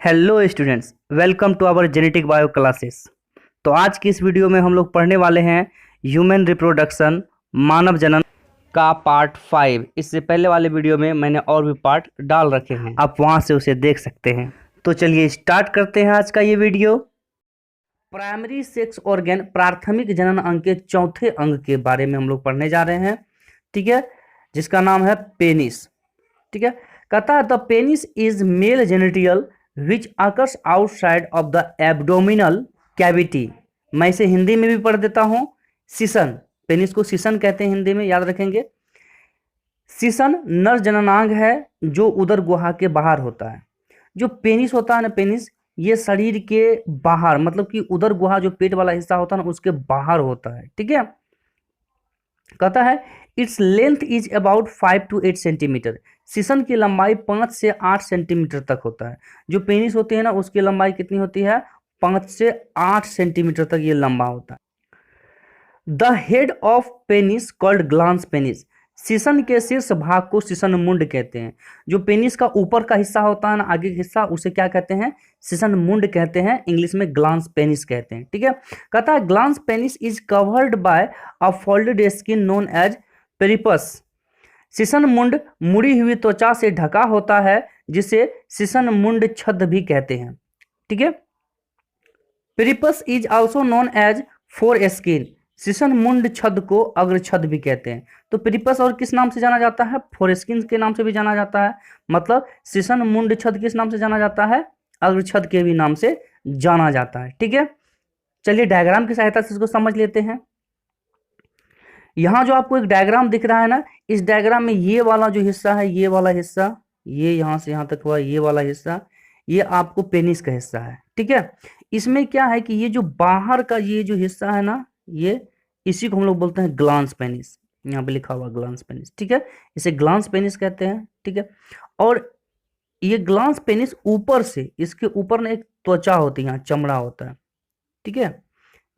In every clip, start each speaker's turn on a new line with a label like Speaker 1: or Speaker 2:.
Speaker 1: Hello students, welcome to our genetic bio classes. तो आज की इस वीडियो में हम लोग पढ़ने वाले हैं ह्यूमन रिप्रोडक्शन, मानव जनन का पार्ट 5। इससे पहले वाले वीडियो में मैंने और भी पार्ट डाल रखे हैं, आप वहां से उसे देख सकते हैं। तो चलिए स्टार्ट करते हैं आज का ये वीडियो। प्राइमरी सेक्स ऑर्गन, प्राथमिक जनन अंग के चौथे अंग के बारे में हम लोग पढ़ने जा रहे हैं, ठीक है, जिसका नाम है पेनिस। ठीक है, कहता है the penis is male genital which occurs outside of the abdominal cavity. मैं इसे हिंदी में भी पढ़ देता हूं। सीसन, पेनिस को सीसन कहते हैं हिंदी में, याद रखेंगे। सीसन नर जननांग है जो उदर गुहा के बाहर होता है। जो पेनिस होता है ना, पेनिस ये शरीर के बाहर, मतलब कि उदर गुहा जो पेट वाला हिस्सा होता है ना, उसके बाहर होता है। ठीक है, कहता है its length is about 5 to 8 centimetre. Season की लंबाई 5 से 8 सेंटीमीटर तक होता है। जो पेनिस होती है ना, उसकी लंबाई कितनी होती है? 5 से 8 सेंटीमीटर तक ये लंबा होता है। The head of penis called glans penis. Season के शीर्ष भाग को सीसन मुंड कहते हैं। जो पेनिस का ऊपर का हिस्सा होता है ना, आगे का हिस्सा, उसे क्या कहते हैं? सीसन मुंड कहते हैं, इंग्लिश में ग्लांस पेनिस कहते हैं। ठीक है, कहता है glans penis is covered by a folded skin known as prepuce. सीसन मुंड मुड़ी हुई त्वचा से ढका होता है, जिसे सीसन मुंड छद्म भी कहते हैं। ठीक है, prepuce is also known as foreskin. सीसन मुंड छद्म को अग्र छद्म भी कहते हैं। तो पेरिपस और किस नाम से जाना जाता है? फोर स्किन के नाम से भी जाना जाता है। मतलब सीसन मुंड छद्म किस नाम से जाना जाता है? अग्र छद्म के भी नाम से जाना जाता है। ठीक है, चलिए डायग्राम की सहायता से इसको समझ लेते हैं। यहां जो आपको एक डायग्राम दिख रहा है ना, इस डायग्राम में ये वाला जो हिस्सा है, ये वाला हिस्सा, ये यहां से यहां तक हुआ, ये वाला हिस्सा, ये आपको पेनिस का हिस्सा है। ठीक है, इसमें क्या है कि ये जो बाहर का ये जो हिस्सा है ना, ये इसी को हम लोग बोलते हैं ग्लांस पेनिस। यहाँ पे लिखा हुआ ग्लांस पेनिस। ठीक है, इसे ग्लांस पेनिस कहते हैं। ठीक है, और ये ग्लांस पेनिस ऊपर से, इसके ऊपर ना एक त्वचा होती है, यहाँ चमड़ा होता है। ठीक है,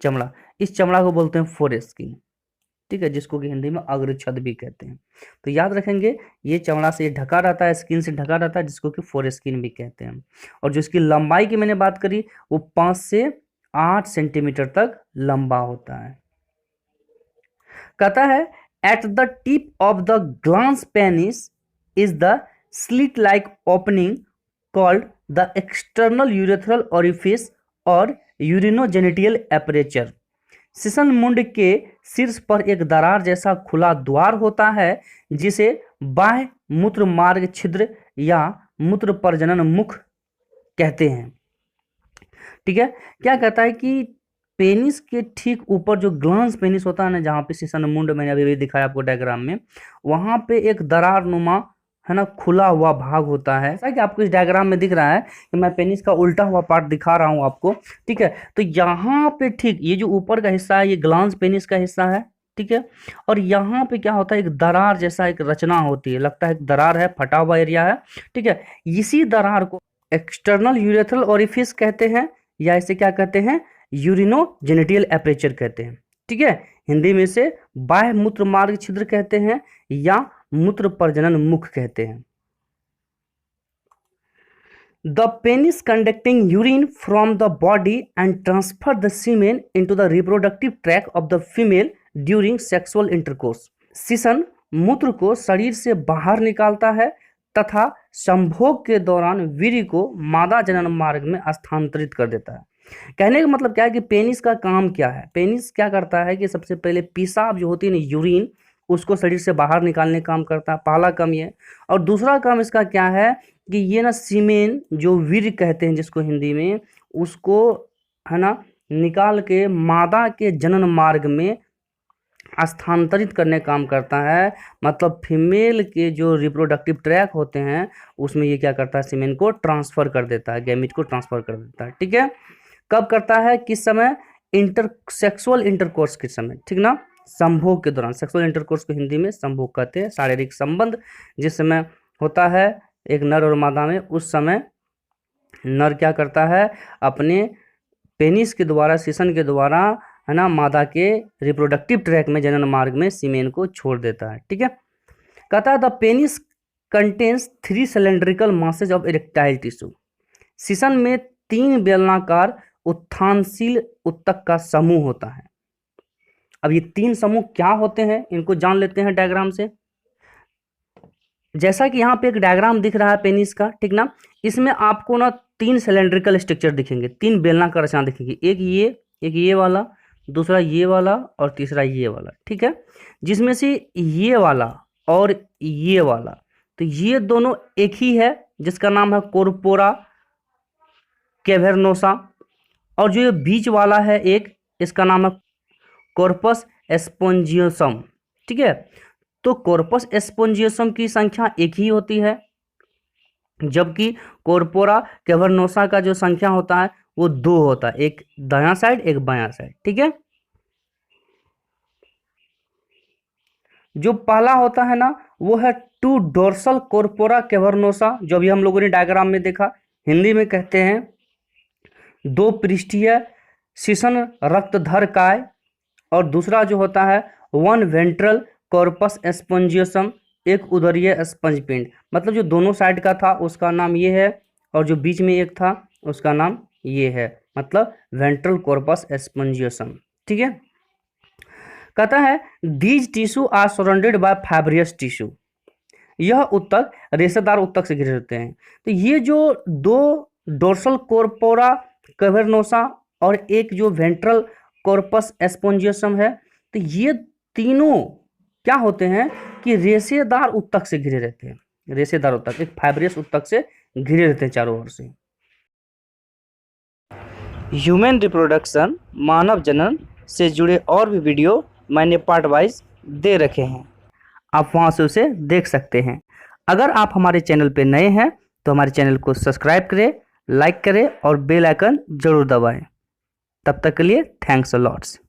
Speaker 1: चमड़ा, इस चमड़ा को बोलते हैं फोरेस्किन। ठीक है, जिसको कि हिंदी में अग्रछद भी कहते हैं। तो याद रखेंगे, ये चमड़ा से ढका रहता है, स्किन से ढका रहता है, जिसको कि फोरेस्किन भी कहते हैं। और जो इसकी लंबाई की मैंने बात करी, वो 5 से 8 सेंटीमीटर तक लंबा होता है। कहता है at the tip of the glance penis is the slit like opening called the external urethral orifice और यूरिनोजेनिटियल एपरेचर। सीसन मुंड के शीर्ष पर एक दरार जैसा खुला द्वार होता है, जिसे बाह्य मूत्र मार्ग छिद्र या मूत्र प्रजनन मुख कहते हैं। ठीक है, क्या कहता है कि पेनिस के ठीक ऊपर जो ग्लांस पेनिस होता है ना, जहाँ पे सीसन मुंड मैंने अभी भी दिखाया आपको डायग्राम में, वहां पे एक दरार नुमा है ना, खुला हुआ भाग होता है। ऐसा कि आपको इस डायग्राम में दिख रहा है कि मैं पेनिस का उल्टा हुआ पार्ट दिखा रहा हूं आपको। ठीक है, तो यहाँ पे ठीक ये जो ऊपर का हिस्सा है, ये ग्लांस पेनिस का हिस्सा है। ठीक है, और यहाँ पे क्या होता है, एक दरार जैसा एक रचना होती है, लगता है एक दरार है, फटा हुआ एरिया है। ठीक है, इसी दरार को एक्सटर्नल यूरेथ्रल ओरिफिस कहते हैं, या इसे क्या कहते हैं? यूरिनोजेनिटियल एपरेचर कहते हैं। ठीक है, हिंदी में इसे बाह्य मूत्र मार्ग छिद्र कहते हैं या मूत्र प्रजनन मुख कहते हैं। The penis conducting urine from the body and transfer the semen into the reproductive tract of the female during sexual intercourse. सीसन मूत्र को शरीर से बाहर निकालता है तथा संभोग के दौरान वीर्य को मादा जनन मार्ग में स्थानांतरित कर देता है। कहने का मतलब क्या है कि पेनिस का काम क्या है? पेनिस क्या करता है कि सबसे पहले पेशाब जो होती है ना, यूरिन, उसको शरीर से बाहर निकालने का काम करता है। पहला काम ये। और दूसरा काम इसका क्या है कि ये ना सीमेन, जो वीर्य कहते हैं जिसको हिंदी में, उसको है ना निकाल के मादा के जनन मार्ग में स्थानांतरित करने का काम करता है। मतलब फीमेल के जो रिप्रोडक्टिव ट्रैक होते हैं, उसमें ये क्या करता है? सीमेन को ट्रांसफर कर देता है, गैमीट को ट्रांसफर कर देता है। ठीक है, कब करता है? किस समय? सेक्सुअल इंटरकोर्स के समय। ठीक ना, संभोग के दौरान। सेक्सुअल इंटरकोर्स को हिंदी में संभोग कहते हैं। शारीरिक संबंध जिस समय होता है एक नर और मादा में, उस समय नर क्या करता है? अपने पेनिस के द्वारा, सीसन के द्वारा, है ना, मादा के रिप्रोडक्टिव ट्रैक में, जनन मार्ग में सीमेन को छोड़ देता है। ठीक है, कहता है the penis contains 3 cylindrical masses of erectile tissue. शीशन में 3 बेलनाकार उत्थानशील उत्तक का समूह होता है। अब ये 3 समूह क्या होते हैं, इनको जान लेते हैं डायग्राम से। जैसा कि यहाँ पे एक डायग्राम दिख रहा है पेनिस का, ठीक ना, इसमें आपको ना 3 सिलेंड्रिकल स्ट्रक्चर दिखेंगे, 3 बेलनाकार रचना दिखेंगी, एक ये वाला, दूसरा ये वाला और तीसरा ये वाला, ठीक है। जिसमें से ये वाला और ये वाला, तो ये दोनों एक ही है जिसका नाम है कॉर्पोरा कैवर्नोसा, और जो ये बीच वाला है एक, इसका नाम है कॉर्पस स्पोंजियोसम, ठीक है। तो कॉर्पस स्पोंजियोसम की संख्या एक ही होती है, जबकि कॉर्पोरा कैवर्नोसा का जो संख्या होता है वो 2 होता है, एक दायां साइड एक बायां साइड, ठीक है। जो पहला होता है ना वो है टू डोर्सल कॉर्पोरा कैवर्नोसा, जो अभी हम लोगों ने डायग्राम में देखा, हिंदी में कहते हैं 2 पृष्ठीय शीशन रक्तधर काय, और दूसरा जो होता है 1 वेंट्रल कॉर्पस स्पोंजियोसम, एक उदरीय स्पंज पिंड। मतलब जो दोनों साइड का था उसका नाम ये है, और जो बीच में एक था उसका नाम ये है, मतलब वेंट्रल कॉर्पस स्पोंजियोसम, ठीक है। कहता है these tissue are surrounded by fibrous tissue, यह उत्तक रेशेदार उत्तक से घिरे रहते हैं। तो ये जो 2 डोर्सल कॉर्पोरा कैवर्नोसा और एक जो वेंट्रल कॉर्पस स्पोंजियोसम है, तो ये तीनों क्या होते हैं कि रेशेदार उत्तक से घिरे रहते हैं, रेशेदार उत्तक, एक फाइब्रियस उत्तक से घिरे रहते हैं चारों ओर से। ह्यूमन रिप्रोडक्शन, मानव जनन से जुड़े और भी वीडियो मैंने पार्ट वाइज दे रखे हैं, आप वहां से उसे देख सकते हैं। अगर आप हमारे चैनल पे नए हैं तो हमारे चैनल को सब्सक्राइब करें, लाइक करें और बेल आइकन जरूर दबाएं। तब तक के लिए थैंक्स अ लॉट्स।